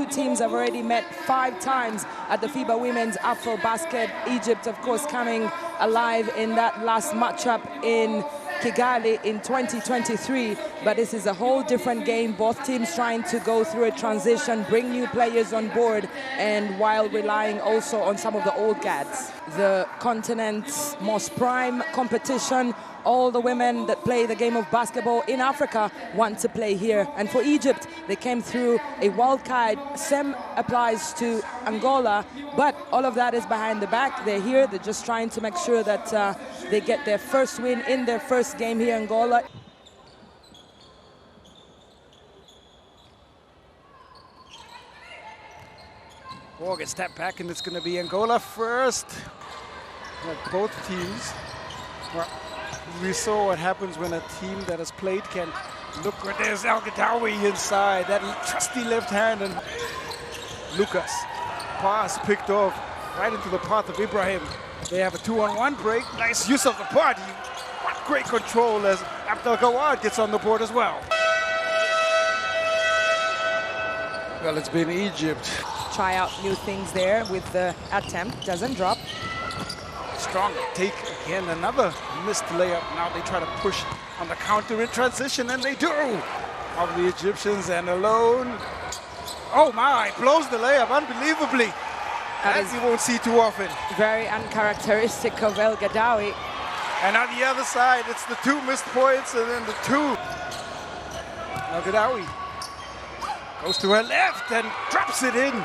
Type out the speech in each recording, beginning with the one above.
Two teams have already met 5 times at the FIBA Women's AfroBasket. Egypt, of course, coming alive in that last matchup in Kigali in 2023, but this is a whole different game. Both teams trying to go through a transition, bring new players on board, and while relying also on some of the old guards. The continent's most prime competition. All the women that play the game of basketball in Africa want to play here. And for Egypt, they came through a wild card. Same applies to Angola, but all of that is behind the back. They're here. They're just trying to make sure that they get their first win in their first game here in Angola. Ball gets tapped back, and it's going to be Angola first. Like both teams. Well, we saw what happens when a team that has played can look. There's El Gadawi inside, that trusty left hand, and Lucas. Pass picked off right into the path of Ibrahim. They have a 2-on-1 break. Nice use of the body. What great control as Abdel Gawad gets on the board as well. Well, it's been Egypt. Try out new things there with the attempt. Doesn't drop. Strong take again, another missed layup. Now they try to push on the counter in transition, and they do. Of the Egyptians, and alone. Oh my, blows the layup unbelievably. That you won't see too often. Very uncharacteristic of El Gadawi. And on the other side, it's the 2 missed points, and then the 2. El Gadawi goes to her left and drops it in.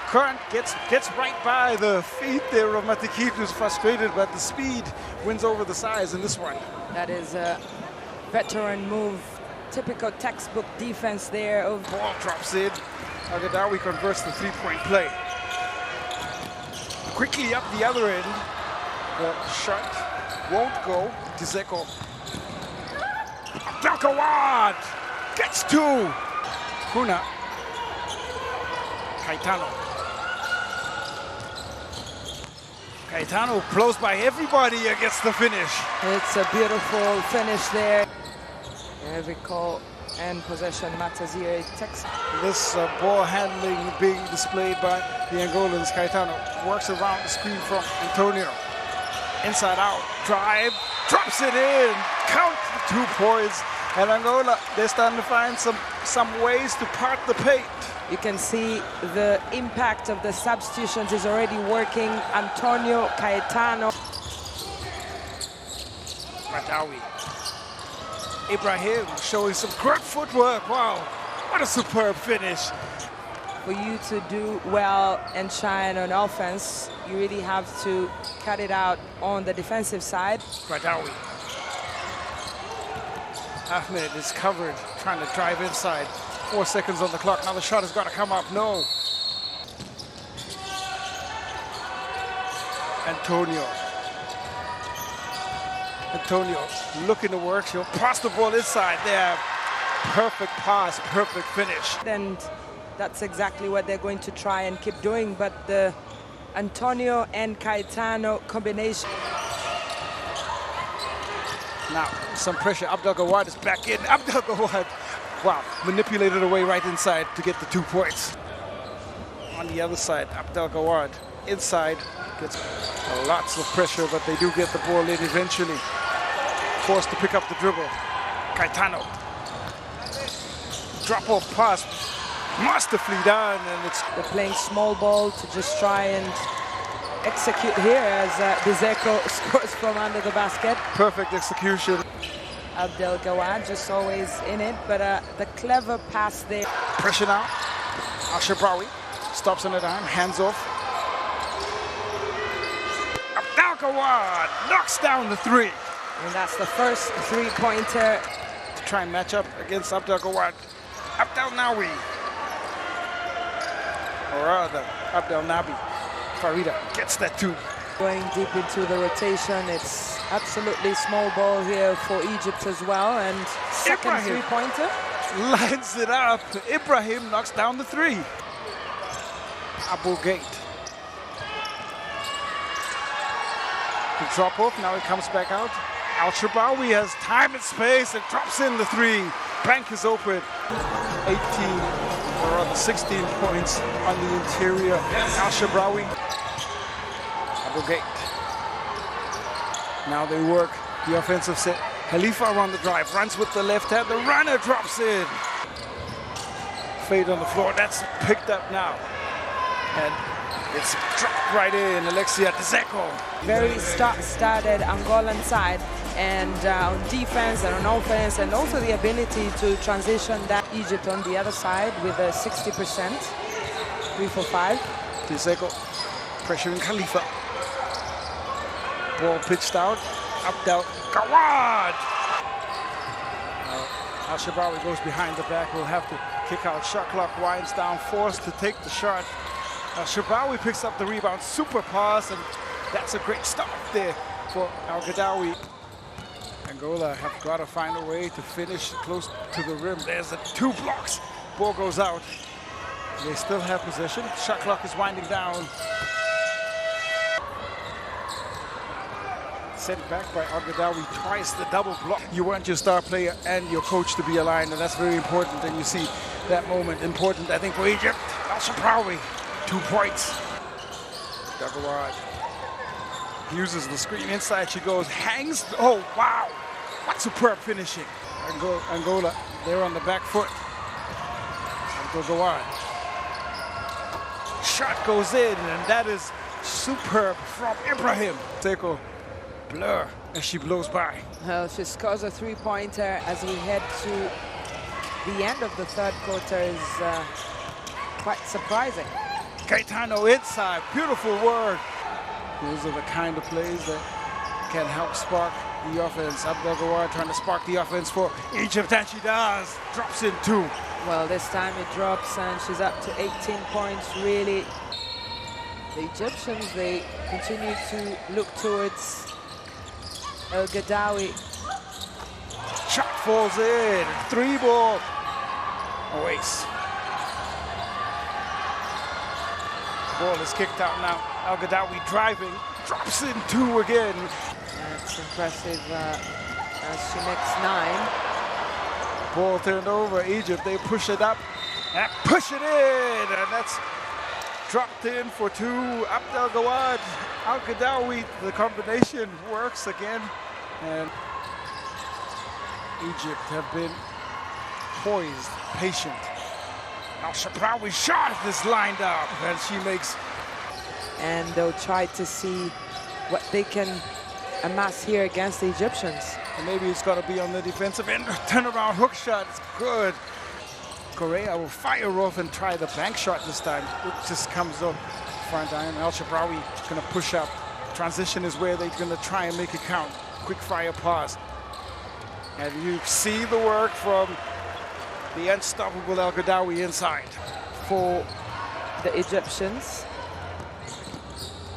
Current gets right by the feet there of Matikit, who's frustrated, but the speed wins over the size in this one. That is a veteran move. Typical textbook defense there. Ball drops in. El Gadawi converts the 3-point play. Quickly up the other end. The shot won't go. Dzeko. Abdel Gawad gets 2. Kuna. Caetano blows by everybody against the finish. It's a beautiful finish there. Every call and possession matters here. This ball handling being displayed by the Angolans. Caetano works around the screen from Antonio. Inside out, drive, drops it in. Count the 2 points. And Angola, they're starting to find some ways to part the paint. You can see the impact of the substitutions is already working. Antonio, Caetano. Madawi. Ibrahim showing some great footwork. Wow, what a superb finish. For you to do well and shine on offense, you really have to cut it out on the defensive side. Madawi. Ahmed is covered, trying to drive inside. 4 seconds on the clock. Now the shot has got to come up. No. Antonio looking to work. She'll pass the ball inside there. Perfect pass, perfect finish. And that's exactly what they're going to try and keep doing. But the Antonio and Caetano combination. Now, some pressure. Abdel Gawad is back in. Abdel Gawad, wow, manipulated away right inside to get the 2 points. On the other side, Abdel Gawad inside gets lots of pressure, but they do get the ball in eventually. Forced to pick up the dribble. Caetano. Drop-off pass, masterfully done, and they're playing small ball to just try and execute here as Dzeko scores from under the basket. Perfect execution. Abdel Gawad just always in it, but the clever pass there. Pressure now. Al-Shabrawi stops on a dime, hands off. Abdel Gawad knocks down the 3. And that's the first 3-pointer. To try and match up against Abdel Gawad. Abdel Nawi. Or rather, Abdel Nabi. Farida gets that 2. Going deep into the rotation. It's absolutely small ball here for Egypt as well. And second 3-pointer. Lines it up. Ibrahim knocks down the 3. Abu Gate. The drop off. Now it comes back out. Al-Shabrawi has time and space and drops in the 3. Bank is open. 18, or rather 16 points on the interior. Al-Shabrawi. Abogate. Now they work the offensive set. Khalifa on the drive, runs with the left hand. The runner drops in. Fade on the floor. That's picked up now. And it's dropped right in. Alexia Dzeko. Very star-studded Angolan side, and on defense and on offense, and also the ability to transition that Egypt on the other side with a 60%, 3 for 5. Dzeko pressuring Khalifa. Ball pitched out, up down, Gawad! Al-Shabrawi goes behind the back, will have to kick out. Shot clock winds down, forced to take the shot. Al-Shabrawi picks up the rebound, super pass, and that's a great start there for Al-Gadawi. Angola have got to find a way to finish close to the rim. There's the 2 blocks. Ball goes out. They still have possession. Shot clock is winding down. Sent back by Al-Gadawi twice, the double block. You want your star player and your coach to be aligned, and that's very important. And you see that moment important, I think, for Egypt. Al-Shabrawi, 2 points. Dagawad uses the screen. Inside she goes, hangs. Oh, wow. What superb finishing. Angola, they're on the back foot. Dagawad. Shot goes in, and that is superb from Ibrahim. Dzeko. Blur as she blows by. Well, she scores a 3-pointer as we head to the end of the third quarter. Is quite surprising. Caetano inside, beautiful work. Those are the kind of plays that can help spark the offense. Abdel-Gawad trying to spark the offense for Egypt, and she does. Drops in 2. Well, this time it drops, and she's up to 18 points, really. The Egyptians, they continue to look towards Al-Gadawi. Shot falls in. 3 ball. Awaits. Ball is kicked out now. Al-Gadawi driving. Drops in 2 again. That's impressive as she makes 9. Ball turned over. Egypt, they push it up. And push it in. And that's dropped in for 2. Abdel-Gawad, Al-Gadawi, the combination works again. And Egypt have been poised, patient. Al-Shabrawi shot is lined up, and she makes. And they'll try to see what they can amass here against the Egyptians. And maybe it's got to be on the defensive end. Turnaround hook shot, it's good. Correa will fire off and try the bank shot this time. It just comes up front iron. Al-Shabrawi going to push up. Transition is where they're going to try and make it count. Quick fire pass. And you see the work from the unstoppable Al-Gadawi inside. For the Egyptians.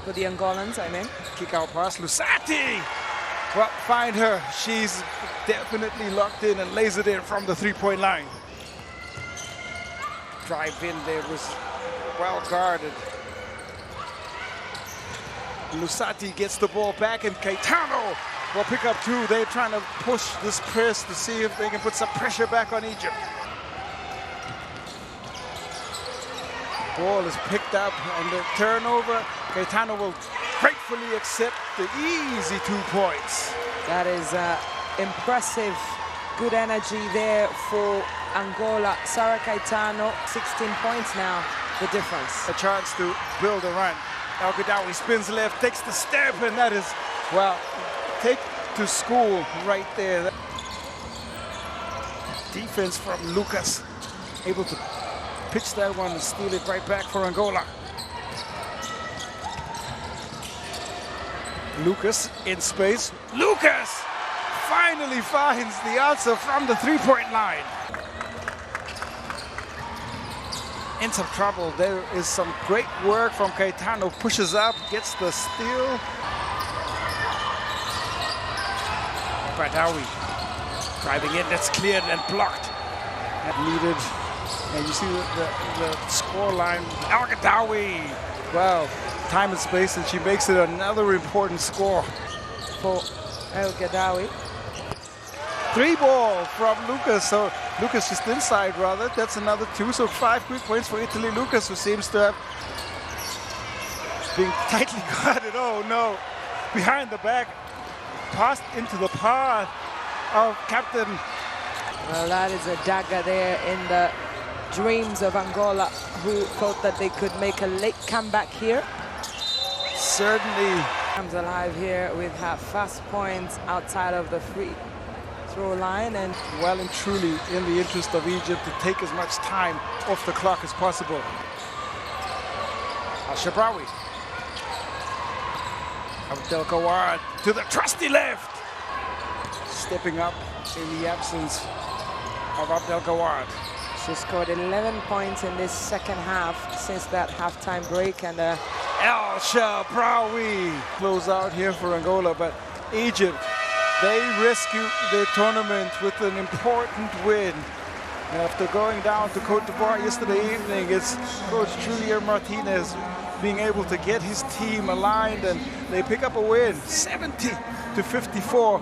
For the Angolans, I mean. Kick out pass. Lusati! Well, find her. She's definitely locked in and lays it in from the 3-point line. Drive in there was well guarded. Lusati gets the ball back, and Caetano will pick up 2. They're trying to push this press to see if they can put some pressure back on Egypt. Ball is picked up, and the turnover. Caetano will gratefully accept the easy 2 points. That is impressive. Good energy there for Angola. Sarah Caetano, 16 points now, the difference. A chance to build a run. Al-Gadawi spins left, takes the step, and that is, well, take to school right there. Defense from Lucas, able to pitch that one and steal it right back for Angola. Lucas in space. Lucas finally finds the answer from the 3-point line. In some trouble. There is some great work from Caetano. Pushes up, gets the steal. Badawi driving in. That's cleared and blocked. That needed. And you see the score line. Al-Gadawi. Wow. Time and space, and she makes it another important score for Al-Gadawi. 3 ball from Lucas. So Lucas just inside rather. That's another 2. So 5 quick points for Italy. Lucas, who seems to have being tightly guarded. Oh no. Behind the back. Tossed into the path of captain. Well, that is a dagger there in the dreams of Angola, who thought that they could make a late comeback here. Certainly. Comes alive here with her fast points outside of the free throw line, and well and truly in the interest of Egypt to take as much time off the clock as possible. Al-Shabrawi. Abdel Gawad to the trusty left. Stepping up in the absence of Abdel Gawad. She scored 11 points in this second half since that halftime break, and Al-Shabrawi close out here for Angola, but Egypt, they rescue the tournament with an important win. After going down to Cote d'Ivoire yesterday evening, it's Coach Julien Martinez being able to get his team aligned, and they pick up a win, 70-54